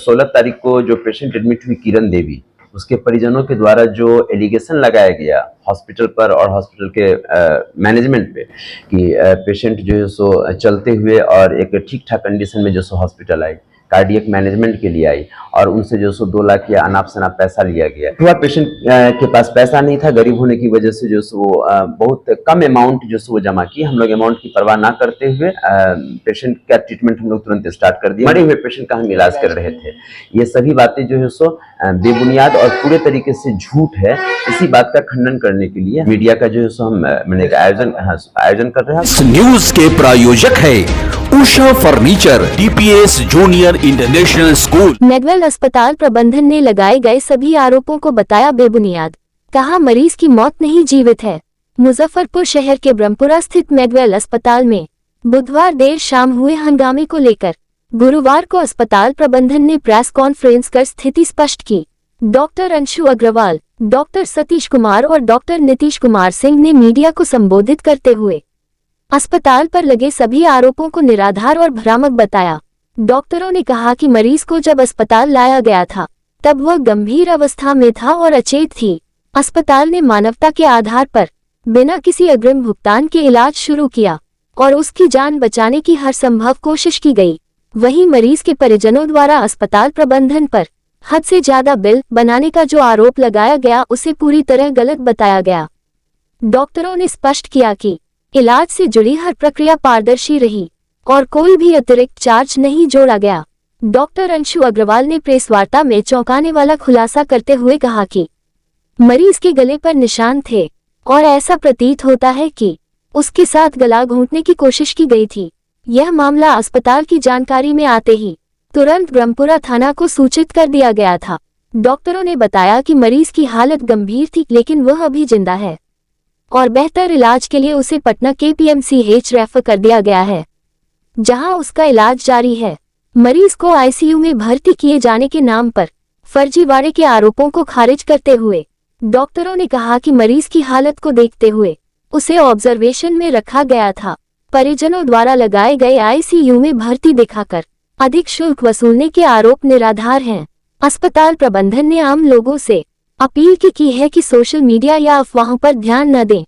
16 तारीख को जो पेशेंट एडमिट हुई किरण देवी, उसके परिजनों के द्वारा जो एलिगेशन लगाया गया हॉस्पिटल पर और हॉस्पिटल के मैनेजमेंट पे कि पेशेंट जो है सो चलते हुए और एक ठीक ठाक कंडीशन में जो सो हॉस्पिटल आई, कार्डियक मैनेजमेंट के लिए आई और उनसे जो सो 2 लाख या अनाप शनाप पैसा लिया गया। वह पेशेंट के पास पैसा नहीं था, गरीब होने की वजह से जो सो बहुत कम अमाउंट जो सो जमा की। हम लोग अमाउंट की परवाह ना करते हुए पेशेंट का ट्रीटमेंट हम लोग तुरंत स्टार्ट कर दिया। मरे हुए पेशेंट का हम इलाज कर रहे थे। ये सभी बातें जो है सो बेबुनियाद और पूरे तरीके से झूठ है। इसी बात का खंडन करने के लिए मीडिया का जो है सो हम मैंने एक आयोजन कर रहे हैं। इस न्यूज के प्रायोजक है Usha furniture, DPS junior international school. Medwell अस्पताल प्रबंधन ने लगाए गए सभी आरोपों को बताया बेबुनियाद। कहा मरीज की मौत नहीं जीवित है। मुजफ्फरपुर शहर के ब्रह्मपुरा स्थित मेडवेल अस्पताल में बुधवार देर शाम हुए हंगामे को लेकर गुरुवार को अस्पताल प्रबंधन ने प्रेस कॉन्फ्रेंस कर स्थिति स्पष्ट की। डॉक्टर अंशु अग्रवाल, डॉक्टर सतीश कुमार और डॉक्टर नीतीश कुमार सिंह ने मीडिया को संबोधित करते हुए अस्पताल पर लगे सभी आरोपों को निराधार और भ्रामक बताया। डॉक्टरों ने कहा कि मरीज को जब अस्पताल लाया गया था तब वह गंभीर अवस्था में था और अचेत थी। अस्पताल ने मानवता के आधार पर बिना किसी अग्रिम भुगतान के इलाज शुरू किया और उसकी जान बचाने की हर संभव कोशिश की गई। वहीं मरीज के परिजनों द्वारा अस्पताल प्रबंधन पर हद से ज्यादा बिल बनाने का जो आरोप लगाया गया उसे पूरी तरह गलत बताया गया। डॉक्टरों ने स्पष्ट किया कि इलाज से जुड़ी हर प्रक्रिया पारदर्शी रही और कोई भी अतिरिक्त चार्ज नहीं जोड़ा गया। डॉक्टर अंशु अग्रवाल ने प्रेस वार्ता में चौंकाने वाला खुलासा करते हुए कहा कि मरीज के गले पर निशान थे और ऐसा प्रतीत होता है कि उसके साथ गला घोंटने की कोशिश की गई थी। यह मामला अस्पताल की जानकारी में आते ही तुरंत ब्रह्मपुरा थाना को सूचित कर दिया गया था। डॉक्टरों ने बताया कि मरीज की हालत गंभीर थी लेकिन वह अभी जिंदा है और बेहतर इलाज के लिए उसे पटना के PMCH रेफर कर दिया गया है, जहां उसका इलाज जारी है। मरीज को ICU में भर्ती किए जाने के नाम पर फर्जीवाड़े के आरोपों को खारिज करते हुए डॉक्टरों ने कहा कि मरीज की हालत को देखते हुए उसे ऑब्जर्वेशन में रखा गया था। परिजनों द्वारा लगाए गए ICU में भर्ती दिखाकर अधिक शुल्क वसूलने के आरोप निराधार हैं। अस्पताल प्रबंधन ने आम लोगों से अपील की है कि सोशल मीडिया या अफवाहों पर ध्यान न दें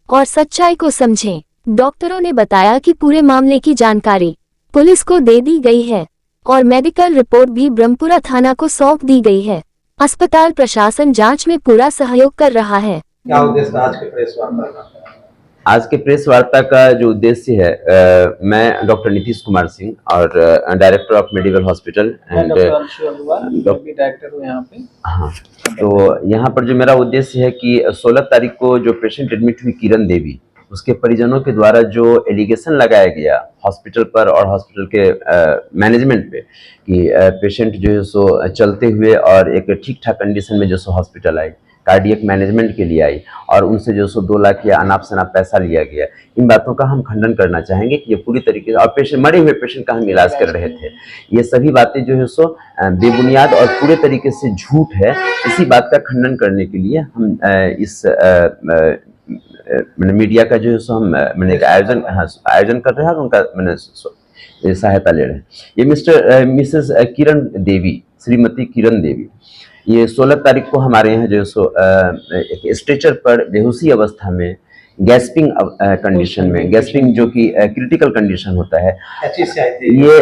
और सच्चाई को समझें। डॉक्टरों ने बताया कि पूरे मामले की जानकारी पुलिस को दे दी गई है और मेडिकल रिपोर्ट भी ब्रह्मपुरा थाना को सौंप दी गई है। अस्पताल प्रशासन जांच में पूरा सहयोग कर रहा है। क्या उद्देश्य आज के प्रेस वार्ता का? आज के प्रेस वार्ता का जो उद्देश्य है, मैं डॉक्टर नीतीश कुमार सिंह और director of medical hospital and director हूँ यहाँ पे। हाँ, तो यहाँ पर जो मेरा उद्देश्य है कि 16 तारीख को जो पेशेंट एडमिट हुई किरण देवी, उसके परिजनों के द्वारा जो एलिगेशन लगाया गया हॉस्पिटल पर और हॉस्पिटल के मैनेजमेंट पे कि पेशेंट जो है सो चलते हुए और एक ठीक ठाक कंडीशन में जो सो हॉस्पिटल आई, कार्डियक मैनेजमेंट के लिए आई और उनसे जो सो 2 लाख या अनाप शनाप पैसा लिया गया। इन बातों का हम खंडन करना चाहेंगे कि ये पूरी तरीके से और पेशेंट मरे हुए पेशेंट का हम इलाज कर रहे थे। ये सभी बातें जो है सो बेबुनियाद और पूरे तरीके से झूठ है। इसी बात का खंडन करने के लिए हम इस मीडिया का जो है सो हम मैंने एक आयोजन कर रहे हैं और उनका मैंने सहायता ले रहे हैं। ये मिसेस किरण देवी, श्रीमती किरण देवी, ये 16 तारीख को हमारे यहाँ जो सो एक स्ट्रेचर पर बेहोशी अवस्था में गैस्पिंग कंडीशन में, गैस्पिंग जो कि क्रिटिकल कंडीशन होता है, ये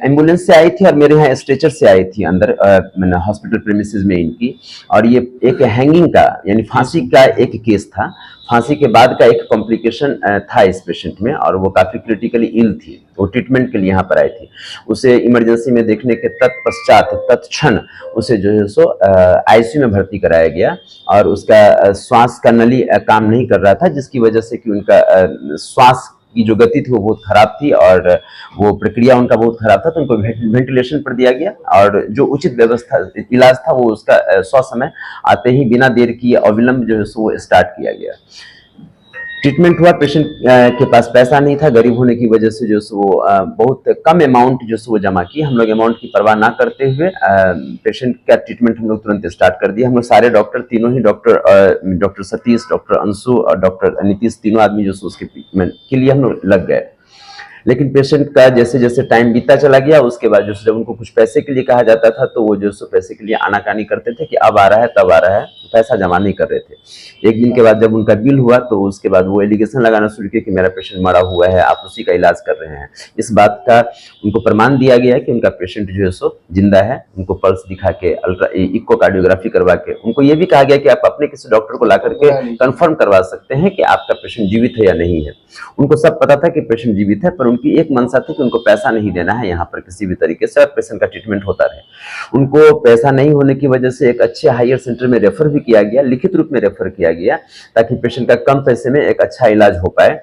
एम्बुलेंस से आई थी और मेरे यहाँ स्ट्रेचर से आई थी अंदर मैंने हॉस्पिटल प्रेमिसेस में इनकी। और ये एक हैंगिंग का यानी फांसी का एक केस था। फांसी के बाद का एक कॉम्प्लिकेशन था इस पेशेंट में और वो काफ़ी क्रिटिकली इल थी। वो ट्रीटमेंट के लिए यहाँ पर आई थी। उसे इमरजेंसी में देखने के तत्क्षण उसे जो है सो ICU में भर्ती कराया गया और उसका श्वास का नली काम नहीं कर रहा था, जिसकी वजह से कि उनका श्वास की जो गति थी वो बहुत खराब थी और वो प्रक्रिया उनका बहुत खराब था, तो उनको वेंटिलेशन पर दिया गया और जो उचित व्यवस्था इलाज था वो उसका 100 समय आते ही बिना देर किए अविलंब जो है सो स्टार्ट किया गया। ट्रीटमेंट हुआ। पेशेंट के पास पैसा नहीं था, गरीब होने की वजह से जो वो बहुत कम अमाउंट जो वो जमा की। हम लोग अमाउंट की परवाह ना करते हुए पेशेंट का ट्रीटमेंट हम लोग तुरंत स्टार्ट कर दिया। हम लोग सारे डॉक्टर, तीनों ही डॉक्टर सतीश, डॉक्टर अंशु और डॉक्टर नीतीश, तीनों आदमी जो उसके ट्रीटमेंट के लिए हम लोग लग गए। लेकिन पेशेंट का जैसे जैसे टाइम बीतता चला गया, उसके बाद जो जब उनको कुछ पैसे के लिए कहा जाता था तो वो जो सो पैसे के लिए आनाकानी करते थे कि अब आ रहा है तब आ रहा है, पैसा जमा नहीं कर रहे थे। एक दिन के बाद जब उनका बिल हुआ तो उसके बाद वो एलिगेशन लगाना शुरू किया कि मेरा पेशेंट मरा हुआ है, आप उसी का इलाज कर रहे हैं। इस बात का उनको प्रमाण दिया गया है कि उनका पेशेंट जो है सो जिंदा है। उनको पल्स दिखा के इकोकार्डियोग्राफी करवा के उनको ये भी कहा गया कि आप अपने किसी डॉक्टर को ला करके कंफर्म करवा सकते हैं कि आपका पेशेंट जीवित है या नहीं है। उनको सब पता था कि पेशेंट जीवित है, पर उनकी एक मनसा थी कि उनको पैसा नहीं देना है यहाँ पर किसी भी तरीके से, और पेशेंट का ट्रीटमेंट होता रहे। उनको पैसा नहीं होने की वजह से एक अच्छे हायर सेंटर में रेफर भी किया गया, लिखित रूप में रेफर किया गया, ताकि पेशेंट का कम पैसे में एक अच्छा इलाज हो पाए।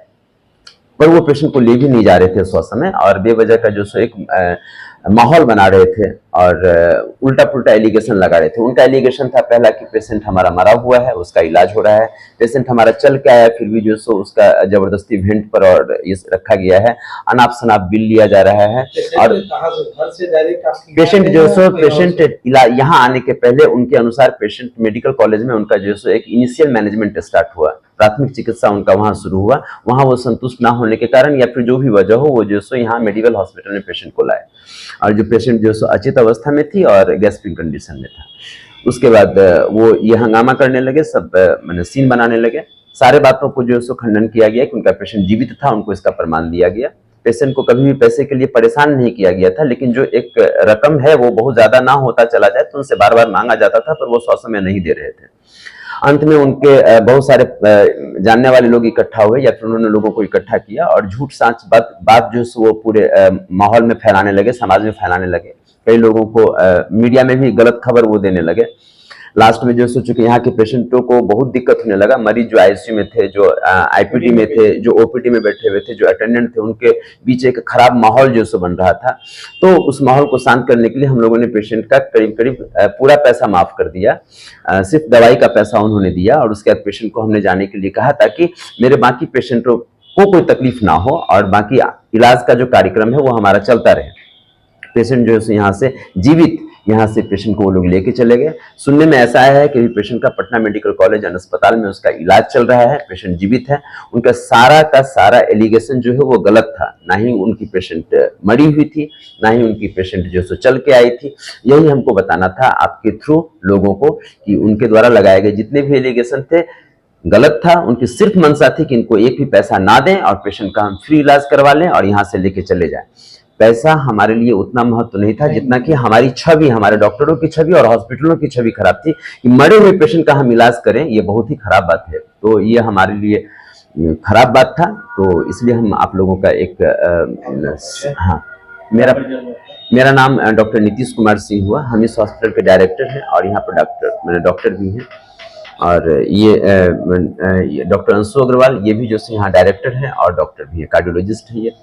पर वो पेशेंट को ले भी नहीं जा रहे थे उस समय, और बेवजह का जो सो एक माहौल बना रहे थे और उल्टा पुल्टा एलिगेशन लगा रहे थे। उनका एलिगेशन था पहला कि पेशेंट हमारा मरा हुआ है, उसका इलाज हो रहा है, पेशेंट हमारा चल के आया फिर भी जो सो उसका जबरदस्ती वेंट पर और ये रखा गया है, अनाप शनाप बिल लिया जा रहा है। और घर से डायरेक्ट पेशेंट जो सो पेशेंट यहाँ आने के पहले उनके अनुसार पेशेंट मेडिकल कॉलेज में उनका जो सो एक इनिशियल मैनेजमेंट स्टार्ट हुआ, प्राथमिक चिकित्सा उनका वहां शुरू हुआ। वहां वो संतुष्ट ना होने के कारण या फिर जो भी वजह हो, वो जो सो यहाँ मेडिकल हॉस्पिटल में पेशेंट को लाए, और जो पेशेंट जो सो अचेत अवस्था में थी और गैस्ट्रिक कंडीशन में था। उसके बाद वो ये हंगामा करने लगे, सब मैंने सीन बनाने लगे। सारे बातों को जो सो खंडन किया गया कि उनका पेशेंट जीवित था, उनको इसका प्रमाण दिया गया। पेशेंट को कभी भी पैसे के लिए परेशान नहीं किया गया था, लेकिन जो एक रकम है वो बहुत ज्यादा ना होता चला जाए तो उनसे बार बार मांगा जाता था, पर वो ससमय नहीं दे रहे थे। अंत में उनके बहुत सारे जानने वाले लोग इकट्ठा हुए या फिर उन्होंने लोगों को इकट्ठा किया और झूठ साच बात जो वो पूरे माहौल में फैलाने लगे, समाज में फैलाने लगे। कई लोगों को मीडिया में भी गलत खबर वो देने लगे। लास्ट में जो सो चूंकि यहाँ के पेशेंटों को बहुत दिक्कत होने लगा, मरीज जो आईसीयू में थे, जो आईपीडी में थे, जो ओपीडी में बैठे हुए थे, जो अटेंडेंट थे, उनके बीच एक खराब माहौल जो सो बन रहा था। तो उस माहौल को शांत करने के लिए हम लोगों ने पेशेंट का करीब करीब पूरा पैसा माफ कर दिया, सिर्फ दवाई का पैसा उन्होंने दिया, और उसके बाद पेशेंट को हमने जाने के लिए कहा ताकि मेरे बाकी पेशेंटों को कोई तकलीफ ना हो और बाकी इलाज का जो कार्यक्रम है वो हमारा चलता रहे। पेशेंट जो है यहाँ से जीवित, यहाँ से पेशेंट को वो लोग लेके चले गए। सुनने में ऐसा आया है कि पेशेंट का पटना मेडिकल कॉलेज एंड अस्पताल में उसका इलाज चल रहा है, पेशेंट जीवित है। उनका सारा का सारा एलिगेशन जो है वो गलत था, ना ही उनकी पेशेंट मरी हुई थी, ना ही उनकी पेशेंट जो सो चल के आई थी। यही हमको बताना था आपके थ्रू लोगों को कि उनके द्वारा लगाए गए जितने भी एलिगेशन थे गलत था। उनकी सिर्फ मंशा थी कि इनको एक भी पैसा ना दें और पेशेंट का हम फ्री इलाज करवा लें और यहाँ से लेके चले जाएं। पैसा हमारे लिए उतना महत्व नहीं था जितना कि हमारी छवि, हमारे डॉक्टरों की छवि और हॉस्पिटलों की छवि खराब थी कि मरे हुए पेशेंट का हम इलाज करें, ये बहुत ही खराब बात है। तो ये हमारे लिए खराब बात था, तो इसलिए हम आप लोगों का एक हाँ, मेरा नाम डॉक्टर नीतीश कुमार सिंह हुआ। हम इस हॉस्पिटल के डायरेक्टर हैं और यहाँ पर मेरे डॉक्टर भी हैं, और ये डॉक्टर अंशु अग्रवाल, ये भी जो यहाँ डायरेक्टर हैं और डॉक्टर भी है, कार्डियोलॉजिस्ट है ये।